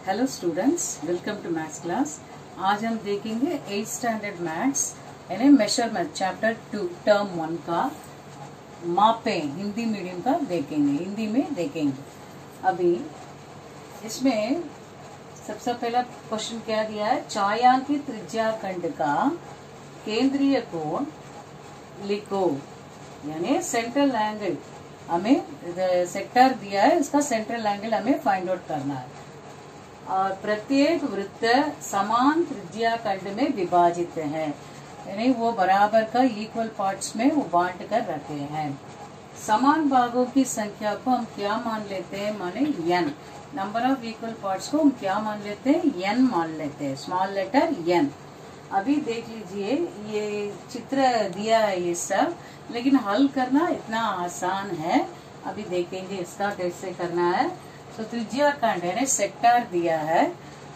Hello students, welcome to maths class. आज हम देखेंगे 8th स्टैंडर्ड मैथ्स यानी मेजरमेंट चैप्टर 2 टर्म 1 का मापें हिंदी मीडियम का देखेंगे, हिंदी में देखेंगे। अभी इसमें सबसे पहला क्वेश्चन क्या दिया है, छायांकित त्रिज्याखंड का केंद्रीय कोण लिखो, यानी सेंट्रल एंगल हमें सेक्टर दिया है, इसका सेंट्रल एंगल हमें फाइंड आउट करना है। और प्रत्येक वृत्त समान त्रिज्याखंड में विभाजित है, यानी वो बराबर का इक्वल पार्ट्स में वो बांट कर रखे हैं। समान भागों की संख्या को हम क्या मान लेते हैं, माने n। Number of equal parts को हम क्या मान लेते हैं, n मान लेते हैं, स्मॉल लेटर n। अभी देख लीजिए, ये चित्र दिया है ये सब, लेकिन हल करना इतना आसान है। अभी देखेंगे इसका कैसे करना है। तो त्रिज्याखंड यानी सेक्टर दिया है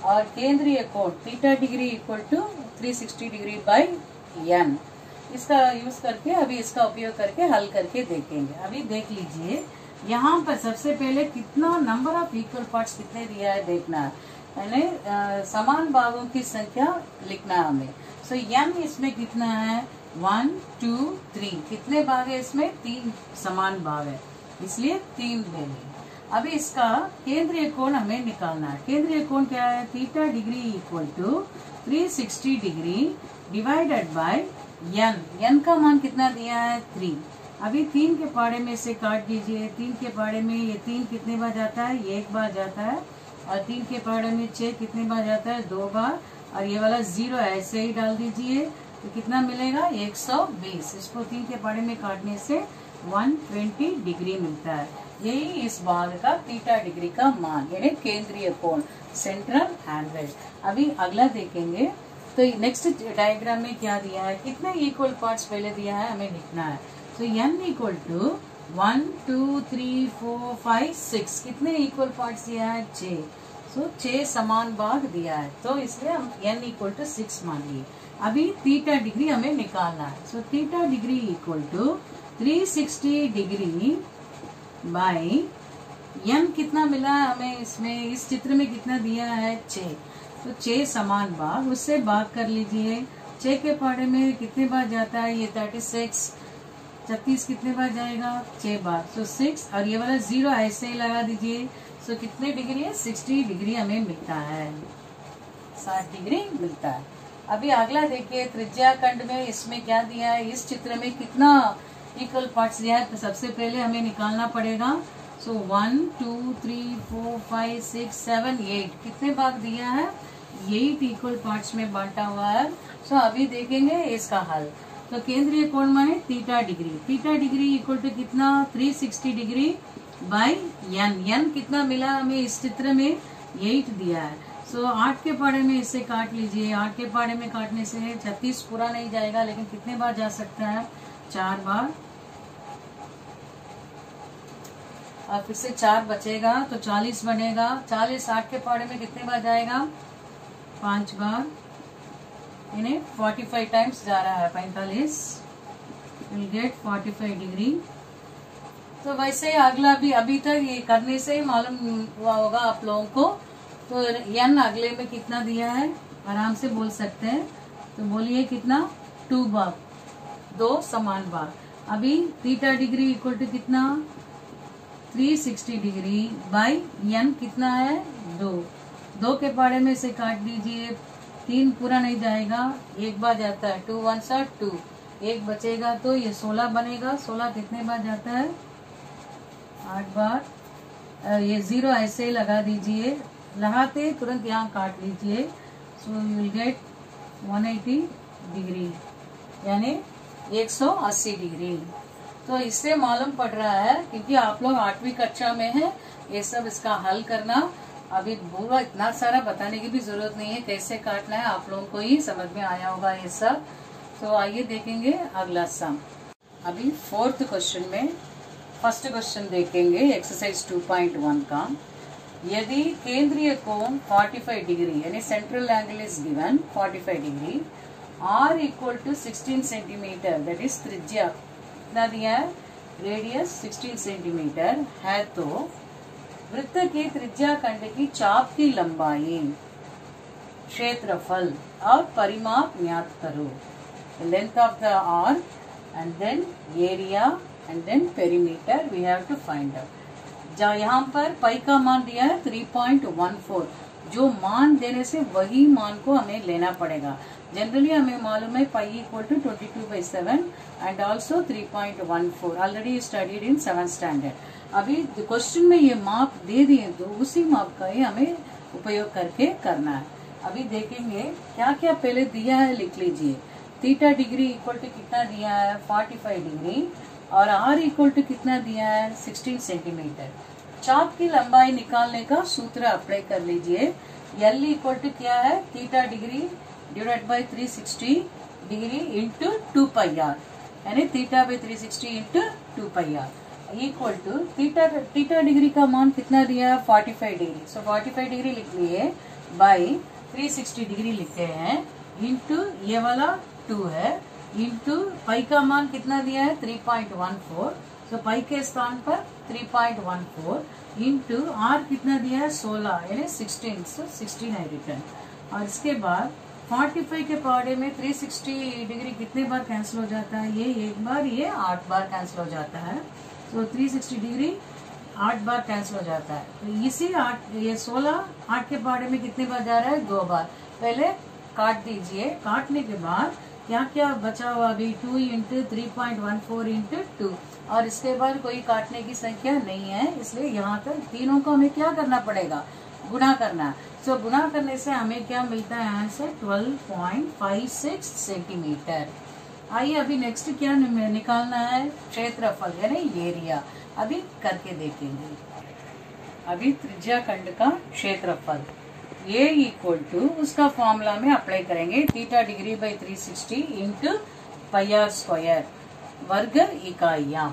और केंद्रीय कोण theta degree equal to 360 degree by n। इसका यूज करके अभी इसका उपयोग करके हल करके देखेंगे। अभी देख लीजिए, यहाँ पर सबसे पहले कितना नंबर ऑफ इक्वल पार्ट्स कितने दिया है देखना है, यानी समान भागों की संख्या लिखना है हमें। सो n इसमें कितना है, 1 2 3। कितने भाग है इसमें, 3 समान भाग है, इसलिए 3 ले लेंगे। अभी इसका केंद्रीय कोण हमें निकालना है। केंद्रीय कोण क्या है, theta degree equal to 360 degree divided by n। n का मान कितना दिया है, 3। अभी 3 के पहाड़े में से काट दीजिए। 3 के पहाड़े में ये 3 कितने बार जाता है, 1 बार जाता है। और 3 के पहाड़े में 6 कितने बार जाता है, 2 बार। और ये वाला 0 ऐसे ही डाल दीजिए, तो कितना मिलेगा, 120। इसको 3 के पहाड़े में काटने से 120 डिग्री मिलता है। यही इस भाग का थीटा डिग्री का मान, यानी केंद्रीय कोण, सेंट्रल एंगल। अभी अगला देखेंगे। तो नेक्स्ट डायग्राम में क्या दिया है, कितने इक्वल पार्ट्स पहले दिया है हमें लिखना है। तो n इक्वल टू 1 2 3 4 5 6। कितने इक्वल पार्ट्स दिया है, 6। सो 6 समान भाग दिया है, तो इसलिए हम n इक्वल टू 6 मान लिए। अभी थीटा डिग्री हमें निकालना है। So theta degree equal to 360 degree by n कितना मिला है हमें इसमें, इस चित्र में कितना दिया है, 6। तो 6 समान भाग, उससे भाग कर लीजिए। 6 के पहाड़े में कितने बार जाता है, ये 36। 36 कितने बार जाएगा, 6 बार। तो 6 और ये वाला 0 ऐसे ही लगा दीजिए। सो कितने डिग्री है, 60 डिग्री हमें मिलता है, 60 डिग्री मिलता है। अभी अगला देखिए, त्रिज्याखंड में इसमें क्या दिया है, इस चित्र में कितना इक्वल पार्ट्स दिया है। तो सबसे पहले हमें निकालना पड़ेगा। सो 1 2 3 4 5 6 7 8 कितने भाग दिया है, 8 इक्वल पार्ट्स में बांटा हुआ है। सो अभी देखेंगे इसका हल। तो केंद्रीय कोण माने theta degree. Theta degree equal to कितना, 360 डिग्री बाई n। n कितना मिला हमें इस चित्र में, 8 दिया है। सो 8 के पहाड़े में इसे काट लीजिए। 8 के पहाड़े में काटने से 36 पूरा नहीं जाएगा, लेकिन कितने बार जा सकता है, 4 बार। और फिर से 4 बचेगा तो 40 बनेगा। 40 8 के पहाड़े में कितने बार जाएगा, 5 बार, यानी 45 टाइम्स जा रहा है, 45। Will get 45 degree. तो वैसे अगला भी अभी तक ये करने से ही मालूम हुआ होगा आप लोगों को। तो n अगले में कितना दिया है, आराम से बोल सकते हैं। तो बोलिए कितना, 2 बार, 2 समान भाग। अभी थीटा डिग्री इक्वल टू कितना, 360 डिग्री बाई n कितना है, 2। 2 के पहाड़े में से काट दीजिए। 3 पूरा नहीं जाएगा, 1 बार जाता है, 2 1 2। 1 बचेगा तो ये 16 बनेगा। 16 कितने बार जाता है, 8 बार। ये 0 ऐसे ही लगा दीजिए, लगाते तुरंत यहाँ काट लीजिए। So you will get 180 degree, यानी 180 डिग्री। तो इससे मालूम पड़ रहा है, क्योंकि आप लोग 8वीं कक्षा में हैं, ये सब इसका हल करना अभी पूरा इतना सारा बताने की भी जरूरत नहीं है, कैसे काटना है आप लोगों को ही समझ में आया होगा ये सब। तो आइए देखेंगे अगला सम। अभी 4th क्वेश्चन में फर्स्ट क्वेश्चन देखेंगे, एक्सरसाइज 2.1 का। यदि केंद्रीय कोण 45 डिग्री यानी central angle is given 45 degree, r equal to 16 centimetre, that is त्रिज्या कितना दिया है, रेडियस 16 सेंटीमीटर है, तो वृत्त के त्रिज्या खंड की चाप की लंबाई, क्षेत्रफल और परिमाप ज्ञात करो। Length of the arc and then area and then perimeter we have to find out. यहाँ पर पाई का मान दिया है 3.14, जो मान देने से वही मान को हमें लेना पड़ेगा। जनरली हमें मालूम है pi equal to 22/7 and also 3.14, already studied in 7th standard. अभी क्वेश्चन में ये माप दे दिए तो उसी माप का ही हमें उपयोग करके करना है। अभी देखेंगे क्या क्या पहले दिया है, लिख लीजिए। थीटा डिग्री इक्वल टू कितना दिया है 45 डिग्री और आर इक्वल टू कितना दिया है 16 सेंटीमीटर। चाप की लंबाई निकालने का सूत्र अप्लाई कर लीजिए। एल इक्वल टू क्या है थीटा डिग्री डिवाइड बाई 360 डिग्री इंटू 2 पाई आर, यानी theta by 360 into 2 pi R equal to theta degree का मान कितना दिया है 45 डिग्री। सो 45 डिग्री लिख लिए बाई 360 डिग्री लिखते हैं इंटू ये वाला 2 है इंटू पाई का मान कितना दिया है 3.14। सो पाई के स्थान पर 3.14 इंटू आर कितना दिया है 16 यानी 16, सो 16 है रिटर्न। और इसके बाद 45 के पाड़े में 360 डिग्री कितने बार कैंसिल हो जाता है, ये एक बार, ये 8 बार कैंसिल हो जाता है। तो 360 डिग्री 8 बार कैंसिल हो जाता है। तो इसी 8 ये 16 8 के पाड़े में कितने बार जा रहा है 2 बार। पहले काट दीजिए, काटने के बाद क्या क्या बचा हुआ अभी 2 इंटू 3.14 इंटू 2, और इसके बाद कोई काटने की संख्या नहीं है, इसलिए यहाँ तक तीनों को हमें क्या करना पड़ेगा, गुणा करना। सो गुणा करने से हमें क्या मिलता है आंसर 12.56 सेंटीमीटर। आइए अभी नेक्स्ट क्या निकालना है, क्षेत्रफल यानी एरिया। अभी करके देखेंगे। अभी त्रिज्या खंड का क्षेत्रफल ए इक्वल टू उसका फॉर्मूला में अप्लाई करेंगे theta degree by 360 into pi are square वर्ग इकाइयां।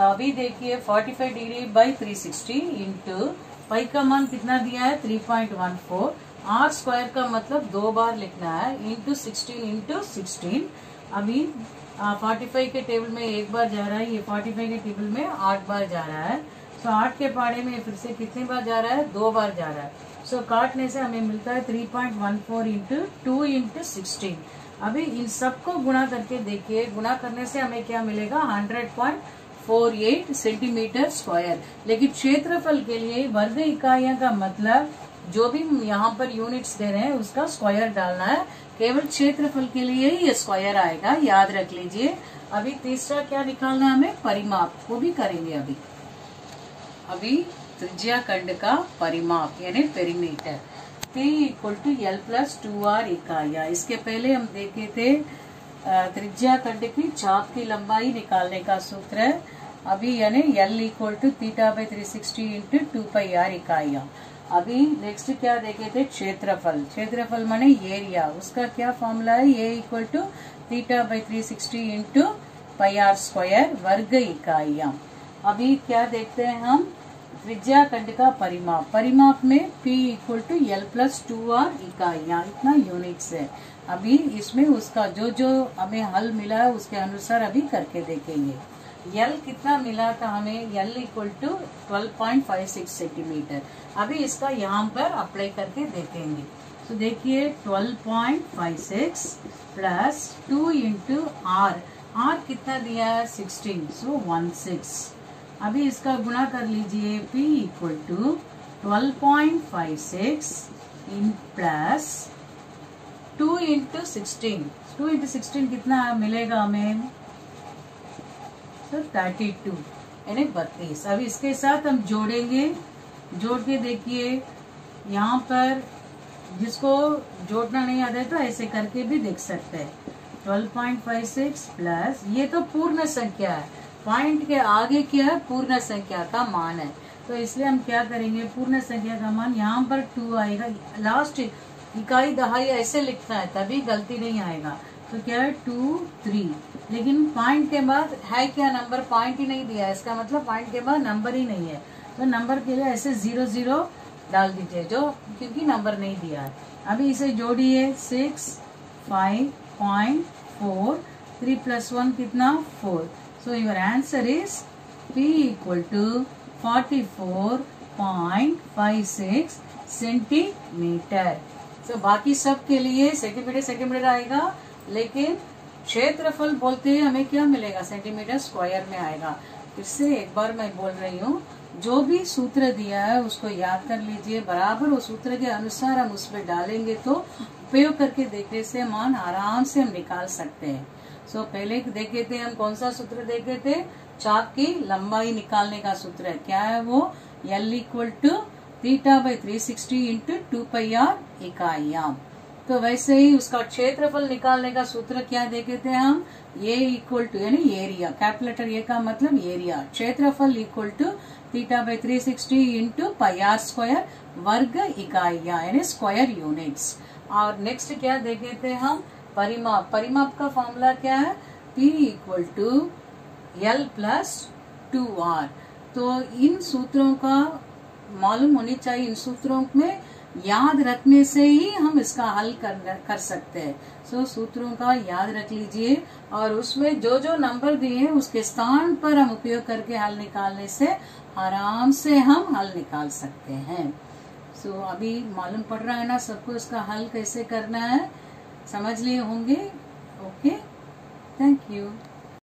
अभी देखिए 45 डिग्री बाई 360 इंटू पाई का मान कितना दिया है 3.14, आर स्क्वायर का मतलब 2 बार लिखना है इंटू 16 इंटू 16। अभी 45 के टेबल में 1 बार जा रहा है, ये 45 के टेबल में 8 बार जा रहा है। सो 8 के पाड़े में फिर से कितने बार जा रहा है 2 बार जा रहा है। सो काटने से हमें मिलता है 3.14 इंटू 2 इंटू 16। अभी इन सबको गुणा करके देखिए, गुणा करने से हमें क्या मिलेगा 100.48 सेंटीमीटर स्क्वायर। लेकिन क्षेत्रफल के लिए वर्ग इकाइयां का मतलब जो भी यहाँ पर यूनिट्स दे रहे हैं उसका स्क्वायर डालना है, केवल क्षेत्रफल के लिए ही ये स्क्वायर आएगा, याद रख लीजिए। अभी तीसरा क्या निकालना है हमें, परिमाप, वो भी करेंगे। अभी त्रिज्या खंड का परिमाप यानी perimeter P equal to L plus 2R इकाइयां। इसके पहले हम देखे थे त्रिज्या खंड की चाप की लंबाई निकालने का सूत्र है अभी, यानी L equal to theta by 360 into 2 pi r इकाइयां। अभी नेक्स्ट क्या देखे थे, क्षेत्रफल। क्षेत्रफल माने एरिया, उसका क्या फॉर्मूला है, A equal to theta by 360 into pi are square वर्ग इकाइयां। अभी क्या देखते हैं हम, त्रिज्या खंड का परिमाप। परिमाप में P equal to L plus 2R इकाइयां, इतना यूनिट्स है। अभी इसमें उसका जो जो हमें हल मिला है उसके अनुसार अभी करके देखेंगे। L कितना मिला था हमें, L इक्वल टू 12.56 सेंटीमीटर। अभी इसका यहाँ पर अप्लाई करके देखेंगे। तो देखिए 12.56 प्लस 2 इंटू R, R कितना दिया है 16, सो 16। अभी इसका गुणा कर लीजिए, P equal to 12.56 in plus 2 into 16, 2 into 16 कितना मिलेगा हमें, तो 32 यानी 32। अभी इसके साथ हम जोड़ेंगे, जोड़ के देखिए यहाँ पर, जिसको जोड़ना नहीं आता है तो ऐसे करके भी देख सकते हैं। 12.56 प्लस, ये तो पूर्ण संख्या है, पॉइंट के आगे क्या है, पूर्ण संख्या का मान है, तो इसलिए हम क्या करेंगे, पूर्ण संख्या का मान यहाँ पर 2 आएगा, लास्ट इकाई दहाई ऐसे लिखना है तभी गलती नहीं आएगा। तो क्या है 2 3, लेकिन पॉइंट के बाद है क्या नंबर, पॉइंट ही नहीं दिया है, इसका मतलब पॉइंट के बाद नंबर ही नहीं है, तो नंबर के लिए ऐसे 0 0 डाल दीजिए, जो क्योंकि नंबर नहीं दिया है। अभी इसे जोड़िए, 6 5.4, 3 प्लस 1 कितना 4। So your answer is P equal to 44 0.56 centimetre. तो बाकी सब के लिए सेंटीमीटर आएगा, लेकिन क्षेत्रफल बोलते हैं हमें क्या मिलेगा, सेंटीमीटर स्क्वायर में आएगा। फिर से एक बार मैं बोल रही हूँ, जो भी सूत्र दिया है उसको याद कर लीजिए, बराबर वो सूत्र के अनुसार हम उसमें डालेंगे तो उपयोग करके देखने से मान आराम से हम निकाल सकते हैं। सो पहले देखे थे हम कौन सा सूत्र देखे थे, चाप की लंबाई निकालने का सूत्र है, क्या है वो, L equal to theta by 360 into 2πr इकाइयां। तो वैसे ही उसका क्षेत्रफल निकालने का सूत्र क्या देखे थे हम, A इक्वल टू यानी एरिया, कैपिटल लेटर ए का मतलब एरिया, क्षेत्रफल equal to theta by 360 into πr square, वर्ग इकाइयां यानी स्क्वायर यूनिट्स। और नेक्स्ट क्या देखे थे हम, परिमाप। परिमाप का फॉर्मूला क्या है, P equal to L plus 2R। तो इन सूत्रों का मालूम होनी चाहिए, इन सूत्रों में याद रखने से ही हम इसका हल कर सकते हैं। सो सूत्रों का याद रख लीजिए, और उसमें जो जो नंबर दिए हैं उसके स्थान पर हम उपयोग करके हल निकालने से आराम से हम हल निकाल सकते हैं। सो अभी मालूम पड़ रहा है ना सबको, इसका हल कैसे करना है, समझ लिए होंगे। Okay, thank you.